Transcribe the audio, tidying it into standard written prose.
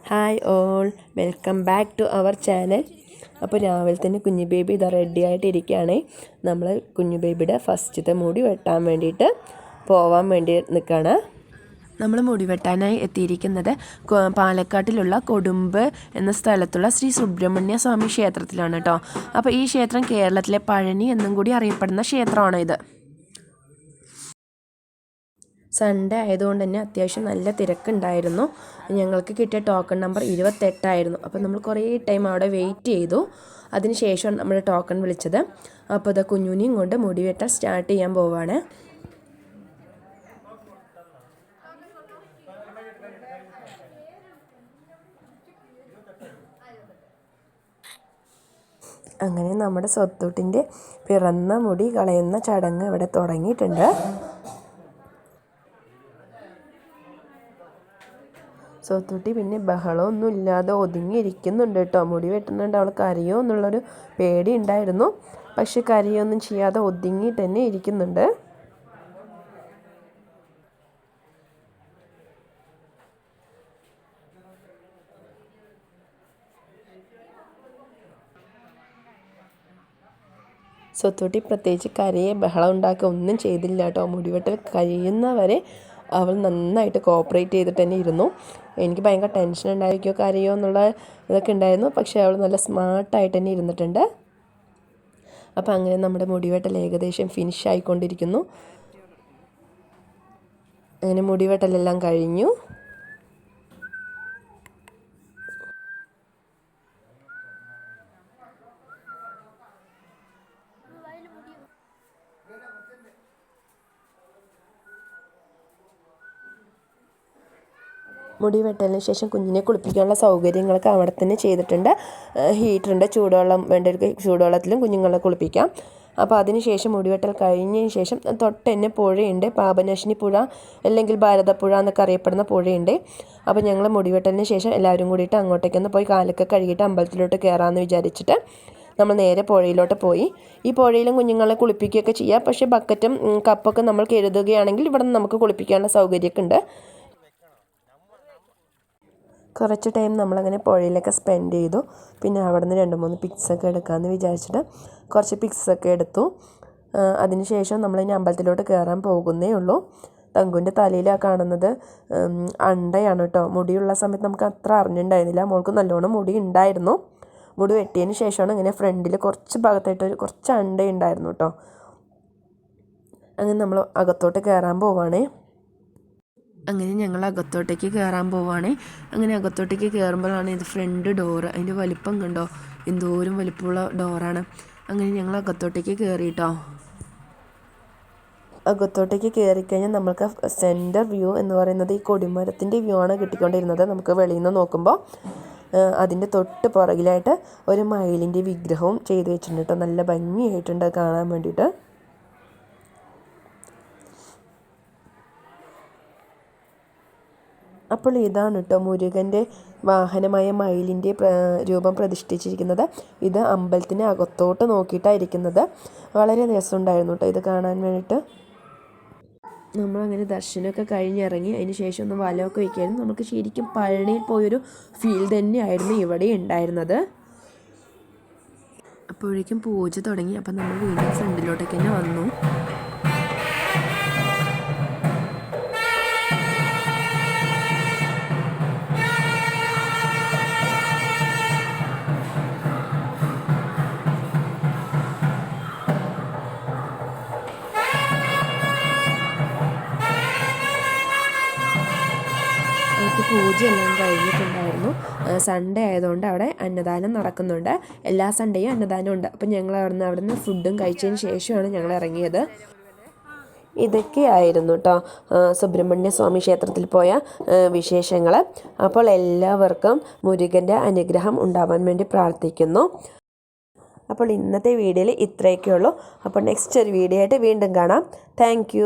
Hi all, welcome back to our channel. അപ്പോൾ രാവിലെ തന്നെ കുഞ്ഞു ബേബി ഇതാ റെഡി ആയിട്ടിരിക്കുകയാണ്. നമ്മൾ കുഞ്ഞു ബേബിയുടെ ഫസ്റ്റത്തെ മുടി വെട്ടാൻ വേണ്ടിയിട്ട് പോവാൻ വേണ്ടി നിൽക്കുകയാണ്. നമ്മൾ മുടി വെട്ടാനായി എത്തിയിരിക്കുന്നത് പാലക്കാട്ടിലുള്ള കൊടുമ്പ് എന്ന സ്ഥലത്തുള്ള ശ്രീ സുബ്രഹ്മണ്യ സ്വാമി ക്ഷേത്രത്തിലാണ് കേട്ടോ. അപ്പോൾ ഈ ക്ഷേത്രം കേരളത്തിലെ പഴനി എന്നും കൂടി അറിയപ്പെടുന്ന ക്ഷേത്രമാണ് ഇത്. സൺഡേ ആയതുകൊണ്ട് തന്നെ അത്യാവശ്യം നല്ല തിരക്കുണ്ടായിരുന്നു. ഞങ്ങൾക്ക് കിട്ടിയ ടോക്കൺ നമ്പർ 28 അപ്പോൾ നമ്മൾ കുറേ ടൈം അവിടെ വെയിറ്റ് ചെയ്തു. അതിനുശേഷമാണ് നമ്മൾ ടോക്കൺ വിളിച്ചത്. അപ്പോൾ ഇത് കുഞ്ഞുനിയും കൊണ്ട് മുടി വെട്ടാൻ സ്റ്റാർട്ട് ചെയ്യാൻ പോവാണ്. അങ്ങനെ നമ്മുടെ സ്വത്തൂട്ടിൻ്റെ പിറന്ന മുടി കളയുന്ന ചടങ്ങ് ഇവിടെ തുടങ്ങിയിട്ടുണ്ട്. സ്വത്തൂട്ടി പിന്നെ ബഹളമൊന്നും ഇല്ലാതെ ഒതുങ്ങിയിരിക്കുന്നുണ്ട് കേട്ടോ. മുടി വെട്ടുന്നുണ്ട്. അവൾ കരയോ എന്നുള്ളൊരു പേടി ഉണ്ടായിരുന്നു. പക്ഷെ കരയൊന്നും ചെയ്യാതെ ഒതുങ്ങി തന്നെ ഇരിക്കുന്നുണ്ട്. സ്വത്തൂട്ടി പ്രത്യേകിച്ച് കരയെ ബഹളം ഉണ്ടാക്കുക ഒന്നും ചെയ്തില്ല കേട്ടോ. മുടിവെട്ടൽ കഴിയുന്നവരെ അവൾ നന്നായിട്ട് കോപ്പറേറ്റ് ചെയ്തിട്ട് തന്നെ ഇരുന്നു. എനിക്ക് ഭയങ്കര ടെൻഷൻ ഉണ്ടായിരിക്കുമോ കരയോ എന്നുള്ള ഇതൊക്കെ ഉണ്ടായിരുന്നു. പക്ഷേ അവൾ നല്ല സ്മാർട്ടായിട്ട് തന്നെ ഇരുന്നിട്ടുണ്ട്. അപ്പോൾ അങ്ങനെ നമ്മുടെ മുടിവെട്ടൽ ഏകദേശം ഫിനിഷ് ആയിക്കൊണ്ടിരിക്കുന്നു. അങ്ങനെ മുടിവെട്ടലെല്ലാം കഴിഞ്ഞു. മുടി വെട്ടലിന് ശേഷം കുഞ്ഞിനെ കുളിപ്പിക്കാനുള്ള സൗകര്യങ്ങളൊക്കെ അവിടെ തന്നെ ചെയ്തിട്ടുണ്ട്. ഹീറ്ററുണ്ട്, ചൂടുവെള്ളം വേണ്ടവർക്ക് ചൂടുവെള്ളത്തിലും കുഞ്ഞുങ്ങളെ കുളിപ്പിക്കാം. അപ്പോൾ അതിന് ശേഷം മുടിവെട്ടൽ കഴിഞ്ഞതിന് ശേഷം തൊട്ട് തന്നെ പുഴയുണ്ട്, പാപനാശിനി പുഴ അല്ലെങ്കിൽ ഭാരതപ്പുഴ എന്നൊക്കെ അറിയപ്പെടുന്ന പുഴയുണ്ട്. അപ്പോൾ ഞങ്ങൾ മുടിവെട്ടലിന് ശേഷം എല്ലാവരും കൂടിയിട്ട് അങ്ങോട്ടേക്കൊന്ന് പോയി കാലൊക്കെ കഴുകിയിട്ട് അമ്പലത്തിലോട്ട് കയറാമെന്ന് വിചാരിച്ചിട്ട് നമ്മൾ നേരെ പുഴയിലോട്ട് പോയി. ഈ പുഴയിലും കുഞ്ഞുങ്ങളെ കുളിപ്പിക്കുകയൊക്കെ ചെയ്യാം. പക്ഷേ ബക്കറ്റും കപ്പൊക്കെ നമ്മൾ കരുതുകയാണെങ്കിൽ ഇവിടെ നിന്ന് നമുക്ക് കുളിപ്പിക്കാനുള്ള സൗകര്യമൊക്കെ ഉണ്ട്. കുറച്ച് ടൈം നമ്മളങ്ങനെ പുഴയിലൊക്കെ സ്പെൻഡ് ചെയ്തു. പിന്നെ അവിടെ നിന്ന് 2-3 പിക്സൊക്കെ എടുക്കാമെന്ന് വിചാരിച്ചിട്ട് കുറച്ച് പിക്സൊക്കെ എടുത്തു. അതിനുശേഷം നമ്മളിനി അമ്പലത്തിലോട്ട് കയറാൻ പോകുന്നേ ഉള്ളൂ. തങ്കുവിൻ്റെ തലയിലാണ് കാണുന്നത് അണ്ടയാണ് കേട്ടോ. മുടിയുള്ള സമയത്ത് നമുക്ക് അത്ര അറിഞ്ഞിട്ടുണ്ടായിരുന്നില്ല. മോൾക്ക് നല്ലോണം മുടി ഉണ്ടായിരുന്നു. മുടി വെട്ടിയതിന് ശേഷമാണ് ഇങ്ങനെ ഫ്രണ്ടിൽ കുറച്ച് ഭാഗത്തായിട്ട് കുറച്ച് അണ്ടയുണ്ടായിരുന്നു കേട്ടോ. അങ്ങനെ നമ്മൾ അകത്തോട്ട് കയറാൻ പോവുകയാണേ. അങ്ങനെ ഞങ്ങൾ അകത്തോട്ടേക്ക് കയറാൻ പോവുകയാണ്. അങ്ങനെ അകത്തോട്ടേക്ക് കയറുമ്പോഴാണ് ഇത് ഫ്രണ്ട് ഡോറ്. അതിൻ്റെ വലിപ്പം കണ്ടോ, എന്തോരം വലിപ്പമുള്ള ഡോറാണ്. അങ്ങനെ ഞങ്ങൾ അകത്തോട്ടേക്ക് കയറിയിട്ടോ. അകത്തോട്ടേക്ക് കയറിക്കഴിഞ്ഞാൽ നമുക്ക് സെൻറ്റർ വ്യൂ എന്ന് പറയുന്നത് ഈ കൊടിമരത്തിൻ്റെ വ്യൂ ആണ് കിട്ടിക്കൊണ്ടിരുന്നത്. നമുക്ക് വെളിയിൽ നിന്ന് നോക്കുമ്പോൾ അതിൻ്റെ തൊട്ട് പുറകിലായിട്ട് ഒരു മയിലിൻ്റെ വിഗ്രഹവും ചെയ്ത് വെച്ചിട്ടുണ്ട് കേട്ടോ. നല്ല ഭംഗിയായിട്ടുണ്ട് കാണാൻ വേണ്ടിയിട്ട്. അപ്പോൾ ഇതാണ് കേട്ടോ മുരുകൻ്റെ വാഹനമായ മയിലിൻ്റെ രൂപം പ്രതിഷ്ഠിച്ചിരിക്കുന്നത്. ഇത് അമ്പലത്തിന് അകത്തോട്ട് നോക്കിയിട്ടാണ് ഇരിക്കുന്നത്. വളരെ രസമുണ്ടായിരുന്നു കേട്ടോ ഇത് കാണാൻ വേണ്ടിയിട്ട്. നമ്മളങ്ങനെ ദർശനമൊക്കെ കഴിഞ്ഞിറങ്ങി അതിന് ശേഷം ഒന്ന് വലമൊക്കെ വയ്ക്കായിരുന്നു. നമുക്ക് ശരിക്കും പഴനിയിൽ പോയൊരു ഫീൽ തന്നെയായിരുന്നു ഇവിടെ ഉണ്ടായിരുന്നത്. അപ്പോഴേക്കും പൂജ തുടങ്ങി. അപ്പം നമ്മൾ വീണ്ടും ഫ്രണ്ടിലോട്ടൊക്കെ തന്നെ വന്നു. പൂജയെല്ലാം കഴിഞ്ഞിട്ടുണ്ടായിരുന്നു. സൺഡേ ആയതുകൊണ്ട് അവിടെ അന്നദാനം നടക്കുന്നുണ്ട്. എല്ലാ സൺഡേയും അന്നദാനം ഉണ്ട്. അപ്പം ഞങ്ങൾ അവിടുന്ന് ഫുഡും കഴിച്ചതിന് ശേഷമാണ് ഞങ്ങൾ ഇറങ്ങിയത്. ഇതൊക്കെയായിരുന്നു കേട്ടോ സുബ്രഹ്മണ്യ സ്വാമി ക്ഷേത്രത്തിൽ പോയ വിശേഷങ്ങൾ. അപ്പോൾ എല്ലാവർക്കും മുരുകൻ്റെ അനുഗ്രഹം ഉണ്ടാവാൻ വേണ്ടി പ്രാർത്ഥിക്കുന്നു. അപ്പോൾ ഇന്നത്തെ വീഡിയോയിൽ ഇത്രയൊക്കെ ഉള്ളൂ. അപ്പോൾ നെക്സ്റ്റ് ഒരു വീഡിയോ ആയിട്ട് വീണ്ടും കാണാം. താങ്ക്